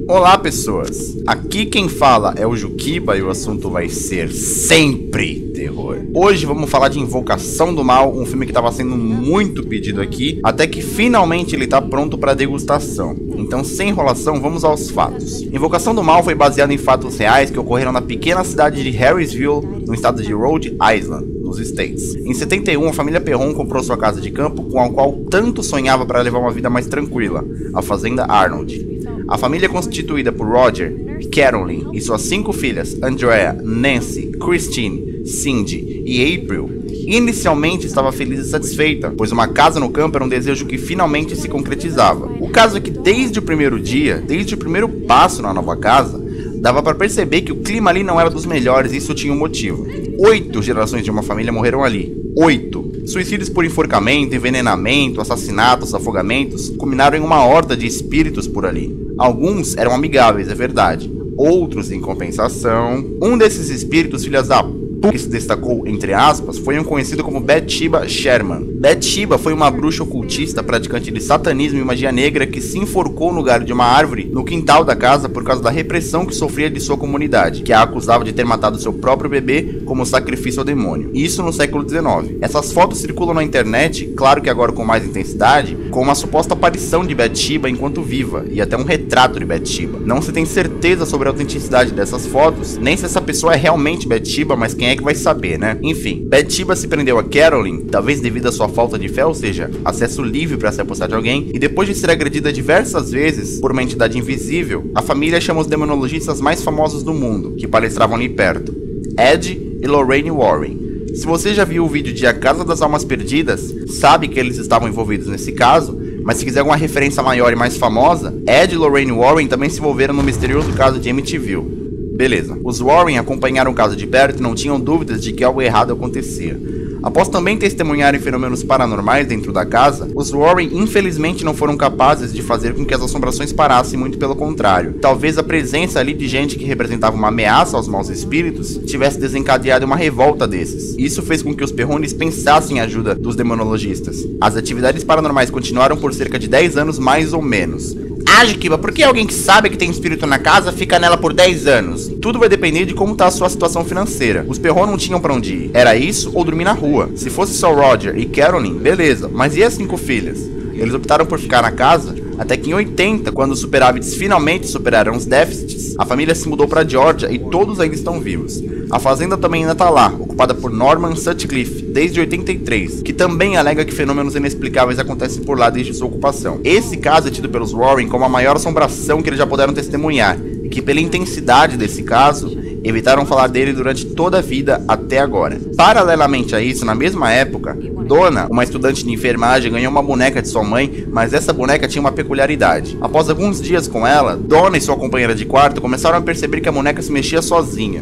Olá pessoas, aqui quem fala é o Juquiba e o assunto vai ser sempre terror. Hoje vamos falar de Invocação do Mal, um filme que estava sendo muito pedido aqui, até que finalmente ele está pronto para degustação. Então sem enrolação, vamos aos fatos. Invocação do Mal foi baseado em fatos reais que ocorreram na pequena cidade de Harrisville, no estado de Rhode Island, nos States. Em 71, a família Perron comprou sua casa de campo, com a qual tanto sonhava para levar uma vida mais tranquila, a fazenda Arnold. A família é constituída por Roger, Carolyn e suas 5 filhas, Andrea, Nancy, Christine, Cindy e April. Inicialmente estava feliz e satisfeita, pois uma casa no campo era um desejo que finalmente se concretizava. O caso é que desde o primeiro dia, desde o primeiro passo na nova casa, dava para perceber que o clima ali não era dos melhores e isso tinha um motivo. 8 gerações de uma família morreram ali. 8. Suicídios por enforcamento, envenenamento, assassinatos, afogamentos, culminaram em uma horda de espíritos por ali. Alguns eram amigáveis, é verdade. Outros, em compensação... Um desses espíritos, filhas da p***, que se destacou, entre aspas, foi um conhecido como Bathsheba Sherman. Bathsheba foi uma bruxa ocultista praticante de satanismo e magia negra que se enforcou no galho de uma árvore no quintal da casa por causa da repressão que sofria de sua comunidade, que a acusava de ter matado seu próprio bebê como sacrifício ao demônio. Isso no século XIX. Essas fotos circulam na internet, claro que agora com mais intensidade, com uma suposta aparição de Bathsheba enquanto viva, e até um retrato de Bathsheba. Não se tem certeza sobre a autenticidade dessas fotos, nem se essa pessoa é realmente Bathsheba, mas quem é que vai saber, né? Enfim, Bathsheba se prendeu a Carolyn, talvez devido à sua falta de fé, ou seja, acesso livre para se apossar de alguém, e depois de ser agredida diversas vezes por uma entidade invisível, a família chama os demonologistas mais famosos do mundo, que palestravam ali perto, Ed e Lorraine Warren. Se você já viu o vídeo de A Casa das Almas Perdidas, sabe que eles estavam envolvidos nesse caso, mas se quiser alguma referência maior e mais famosa, Ed e Lorraine Warren também se envolveram no misterioso caso de Amityville. Beleza, os Warren acompanharam o caso de perto e não tinham dúvidas de que algo errado acontecia. Após também testemunharem fenômenos paranormais dentro da casa, os Warren infelizmente não foram capazes de fazer com que as assombrações parassem, muito pelo contrário. Talvez a presença ali de gente que representava uma ameaça aos maus espíritos tivesse desencadeado uma revolta desses. Isso fez com que os Perron dispensassem a ajuda dos demonologistas. As atividades paranormais continuaram por cerca de 10 anos mais ou menos. Ah, Juquiba, por que alguém que sabe que tem espírito na casa fica nela por 10 anos? Tudo vai depender de como tá a sua situação financeira. Os Perron não tinham pra onde ir. Era isso ou dormir na rua. Se fosse só Roger e Carolyn, beleza. Mas e as 5 filhas? Eles optaram por ficar na casa até que em 80, quando os superávites finalmente superaram os déficits, a família se mudou para Georgia e todos ainda estão vivos. A fazenda também ainda está lá, ocupada por Norman Sutcliffe desde 83, que também alega que fenômenos inexplicáveis acontecem por lá desde sua ocupação. Esse caso é tido pelos Warren como a maior assombração que eles já puderam testemunhar, e que pela intensidade desse caso, evitaram falar dele durante toda a vida até agora. Paralelamente a isso, na mesma época, Donna, uma estudante de enfermagem, ganhou uma boneca de sua mãe, mas essa boneca tinha uma peculiaridade. Após alguns dias com ela, Donna e sua companheira de quarto começaram a perceber que a boneca se mexia sozinha.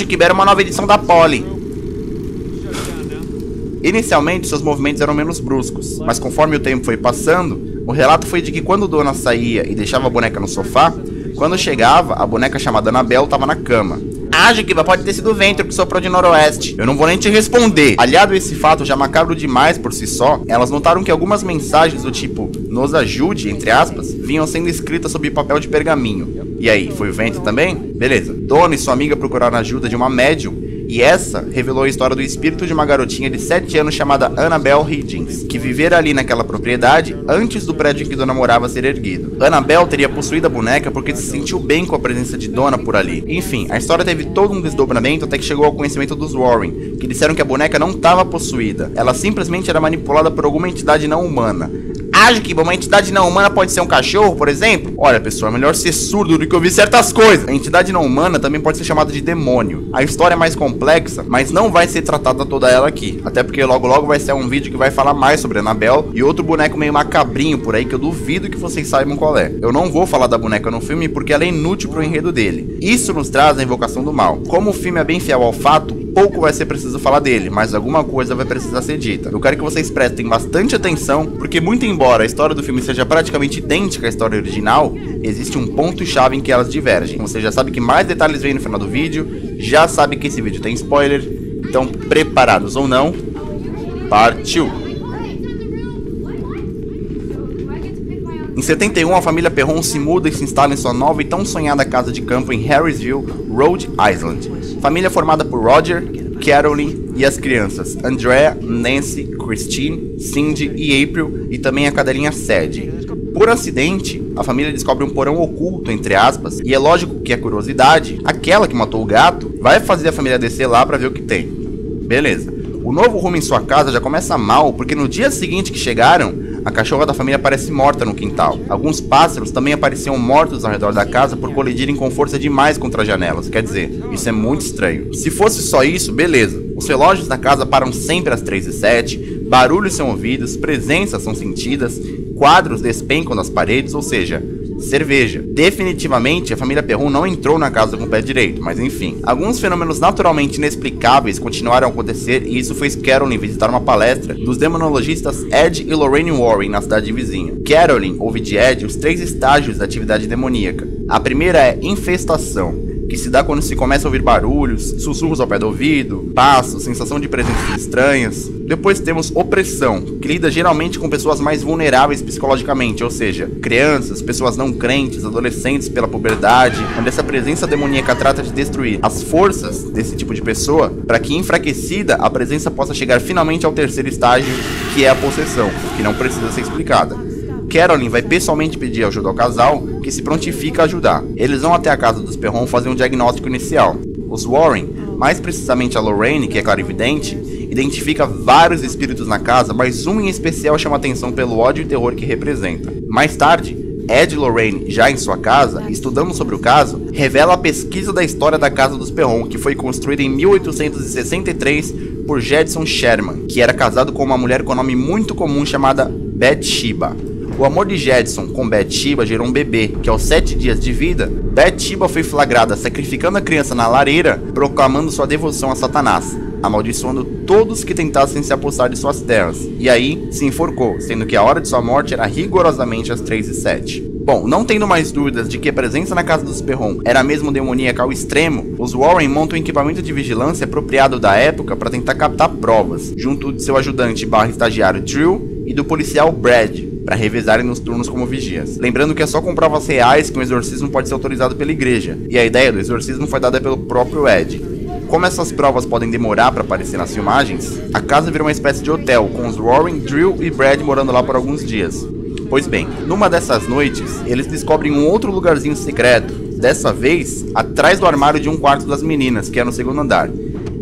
Que era uma nova edição da Polly. Inicialmente, seus movimentos eram menos bruscos, mas conforme o tempo foi passando, o relato foi de que quando Donna saía e deixava a boneca no sofá, quando chegava, a boneca chamada Annabelle estava na cama. Juquiba, pode ter sido o vento que soprou de noroeste. Eu não vou nem te responder. Aliado a esse fato já macabro demais por si só, elas notaram que algumas mensagens do tipo "nos ajude", entre aspas, vinham sendo escritas sob papel de pergaminho. E aí, foi o vento também? Beleza. Donna e sua amiga procuraram a ajuda de uma médium, e essa revelou a história do espírito de uma garotinha de 7 anos chamada Annabelle Higgins, que vivera ali naquela propriedade antes do prédio em que Donna morava ser erguido. Annabelle teria possuído a boneca porque se sentiu bem com a presença de Donna por ali. Enfim, a história teve todo um desdobramento até que chegou ao conhecimento dos Warren, que disseram que a boneca não estava possuída, ela simplesmente era manipulada por alguma entidade não humana. Juquiba, uma entidade não humana pode ser um cachorro, por exemplo? Olha, pessoal, é melhor ser surdo do que ouvir certas coisas. A entidade não humana também pode ser chamada de demônio. A história é mais complexa, mas não vai ser tratada toda ela aqui. Até porque logo logo vai ser um vídeo que vai falar mais sobre a Annabelle e outro boneco meio macabrinho por aí que eu duvido que vocês saibam qual é. Eu não vou falar da boneca no filme porque ela é inútil pro enredo dele. Isso nos traz a Invocação do Mal. Como o filme é bem fiel ao fato, pouco vai ser preciso falar dele, mas alguma coisa vai precisar ser dita. Eu quero que vocês prestem bastante atenção, porque muito embora a história do filme seja praticamente idêntica à história original, existe um ponto-chave em que elas divergem. Você já sabe que mais detalhes vêm no final do vídeo, já sabe que esse vídeo tem spoiler, então preparados ou não, partiu! Em 71, a família Perron se muda e se instala em sua nova e tão sonhada casa de campo em Harrisville, Rhode Island. Família formada por Roger, Carolyn e as crianças Andrea, Nancy, Christine, Cindy e April, e também a cadelinha Sadie. Por acidente, a família descobre um porão oculto, entre aspas, e é lógico que a curiosidade, aquela que matou o gato, vai fazer a família descer lá pra ver o que tem. Beleza. O novo rumo em sua casa já começa mal, porque no dia seguinte que chegaram, a cachorra da família aparece morta no quintal. Alguns pássaros também apareciam mortos ao redor da casa por colidirem com força demais contra as janelas. Quer dizer, isso é muito estranho. Se fosse só isso, beleza. Os relógios da casa param sempre às 3h07, barulhos são ouvidos, presenças são sentidas, quadros despencam das paredes, ou seja, cerveja. Definitivamente, a família Perron não entrou na casa com o pé direito, mas enfim. Alguns fenômenos naturalmente inexplicáveis continuaram a acontecer e isso fez Carolyn visitar uma palestra dos demonologistas Ed e Lorraine Warren na cidade vizinha. Carolyn ouve de Ed os 3 estágios da atividade demoníaca. A primeira é infestação, que se dá quando se começa a ouvir barulhos, sussurros ao pé do ouvido, passos, sensação de presenças estranhas. Depois temos opressão, que lida geralmente com pessoas mais vulneráveis psicologicamente, ou seja, crianças, pessoas não crentes, adolescentes pela puberdade, onde essa presença demoníaca trata de destruir as forças desse tipo de pessoa, para que enfraquecida a presença possa chegar finalmente ao terceiro estágio, que é a possessão, que não precisa ser explicada. Carolyn vai pessoalmente pedir ajuda ao casal, que se prontifica a ajudar. Eles vão até a casa dos Perron fazer um diagnóstico inicial. Os Warren, mais precisamente a Lorraine, que é clarividente, identifica vários espíritos na casa, mas um em especial chama atenção pelo ódio e terror que representa. Mais tarde, Ed e Lorraine, já em sua casa, estudando sobre o caso, revela a pesquisa da história da casa dos Perron, que foi construída em 1863 por Jedson Sherman, que era casado com uma mulher com nome muito comum chamada Bathsheba. O amor de Jedson com Bathsheba gerou um bebê, que aos 7 dias de vida, Bathsheba foi flagrada sacrificando a criança na lareira, proclamando sua devoção a Satanás, amaldiçoando todos que tentassem se apossar de suas terras, e aí se enforcou, sendo que a hora de sua morte era rigorosamente às 3h07. Bom, não tendo mais dúvidas de que a presença na casa dos Perron era mesmo demoníaca ao extremo, os Warren montam um equipamento de vigilância apropriado da época para tentar captar provas, junto de seu ajudante / estagiário Drew e do policial Brad, para revezarem nos turnos como vigias. Lembrando que é só com provas reais que um exorcismo pode ser autorizado pela igreja, e a ideia do exorcismo foi dada pelo próprio Ed. Como essas provas podem demorar para aparecer nas filmagens, a casa vira uma espécie de hotel, com os Warren, Drew e Brad morando lá por alguns dias. Pois bem, numa dessas noites, eles descobrem um outro lugarzinho secreto, dessa vez atrás do armário de um quarto das meninas, que é no 2º andar.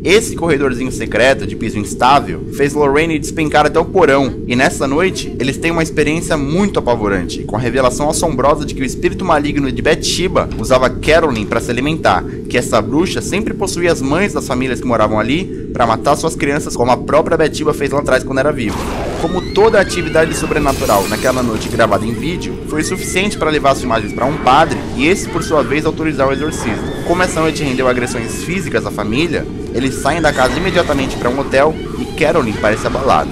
Esse corredorzinho secreto de piso instável fez Lorraine despencar até o porão, e nessa noite eles têm uma experiência muito apavorante, com a revelação assombrosa de que o espírito maligno de Bathsheba usava Carolyn para se alimentar, que essa bruxa sempre possuía as mães das famílias que moravam ali para matar suas crianças, como a própria Bathsheba fez lá atrás quando era viva. Como toda a atividade sobrenatural naquela noite gravada em vídeo foi suficiente para levar as filmagens para um padre e esse por sua vez autorizar o exorcismo. Como essa noite rendeu agressões físicas à família, eles saem da casa imediatamente para um hotel e Carolyn parece abalada.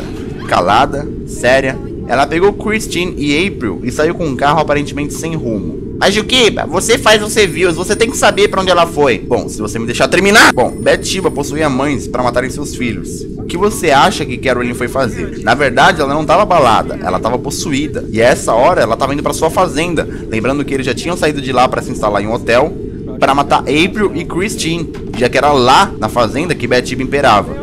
Calada, séria, ela pegou Christine e April e saiu com um carro aparentemente sem rumo. Mas Juquiba, você faz os reviews, você tem que saber pra onde ela foi. Bom, se você me deixar terminar. Bom, Bathsheba possuía mães para matarem seus filhos. O que você acha que Carolyn foi fazer? Na verdade, ela não estava abalada, ela estava possuída. E a essa hora, ela estava indo para sua fazenda. Lembrando que eles já tinham saído de lá para se instalar em um hotel para matar April e Christine, já que era lá na fazenda que Bathsheba imperava.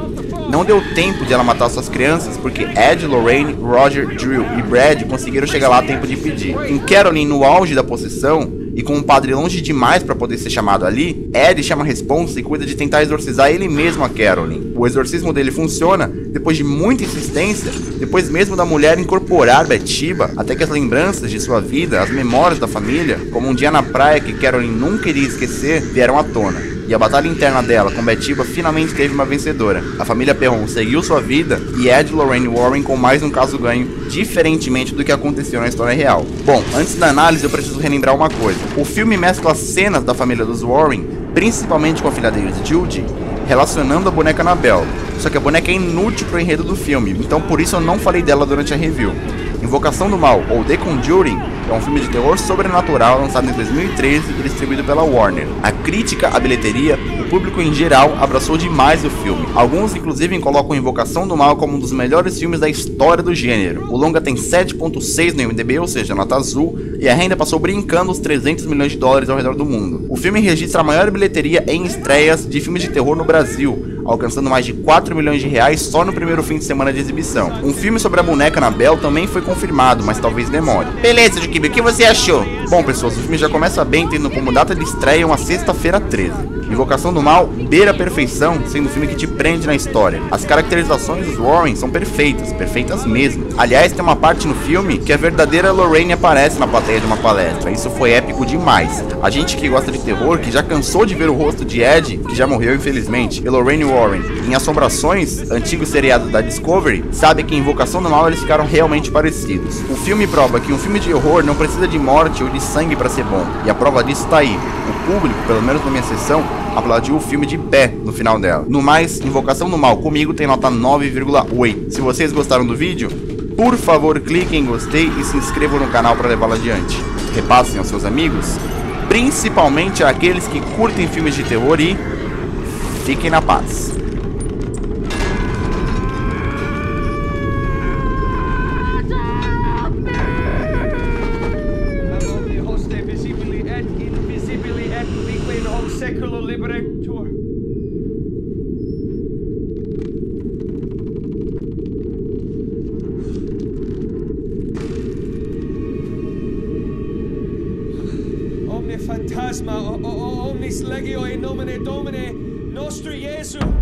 Não deu tempo de ela matar suas crianças, porque Ed, Lorraine, Roger, Drew e Brad conseguiram chegar lá a tempo de impedir. Com Carolyn no auge da possessão, e com um padre longe demais para poder ser chamado ali, Ed chama a responsa e cuida de tentar exorcizar ele mesmo a Carolyn. O exorcismo dele funciona depois de muita insistência, depois mesmo da mulher incorporar Bathsheba, até que as lembranças de sua vida, as memórias da família, como um dia na praia que Carolyn nunca iria esquecer, vieram à tona. E a batalha interna dela com Bathsheba finalmente teve uma vencedora. A família Perron seguiu sua vida e Ed e Lorraine Warren com mais um caso ganho, diferentemente do que aconteceu na história real. Bom, antes da análise eu preciso relembrar uma coisa. O filme mescla cenas da família dos Warren, principalmente com a filha deles, Judy, relacionando a boneca Annabelle. Só que a boneca é inútil pro enredo do filme, então por isso eu não falei dela durante a review. Invocação do Mal, ou The Conjuring, é um filme de terror sobrenatural lançado em 2013 e distribuído pela Warner. A crítica, a bilheteria, o público em geral abraçou demais o filme. Alguns inclusive colocam Invocação do Mal como um dos melhores filmes da história do gênero. O longa tem 7.6 no IMDb, ou seja, nota azul, e ainda passou brincando os 300 milhões de dólares ao redor do mundo. O filme registra a maior bilheteria em estreias de filmes de terror no Brasil, alcançando mais de 4 milhões de reais só no primeiro fim de semana de exibição. Um filme sobre a boneca Annabelle também foi confirmado, mas talvez demore. Beleza, Jukibi, o que você achou? Bom, pessoas, o filme já começa bem, tendo como data de estreia uma sexta-feira 13. Invocação do Mal beira a perfeição, sendo um filme que te prende na história. As caracterizações dos Warren são perfeitas, perfeitas mesmo. Aliás, tem uma parte no filme que a verdadeira Lorraine aparece na plateia de uma palestra. Isso foi épico demais. A gente que gosta de terror, que já cansou de ver o rosto de Ed, que já morreu infelizmente, e Lorraine Warren em Assombrações, antigo seriado da Discovery, sabe que em Invocação do Mal eles ficaram realmente parecidos. O filme prova que um filme de horror não precisa de morte ou de sangue para ser bom, e a prova disso tá aí. O público, pelo menos na minha sessão, aplaudiu o filme de pé no final dela. No mais, Invocação do Mal comigo tem nota 9,8. Se vocês gostaram do vídeo, por favor cliquem em gostei e se inscrevam no canal para levá-lo adiante. Repassem aos seus amigos, principalmente aqueles que curtem filmes de terror, e fiquem na paz. Omne Phantasma, omnis legio in nomine Domini, nostri Iesu.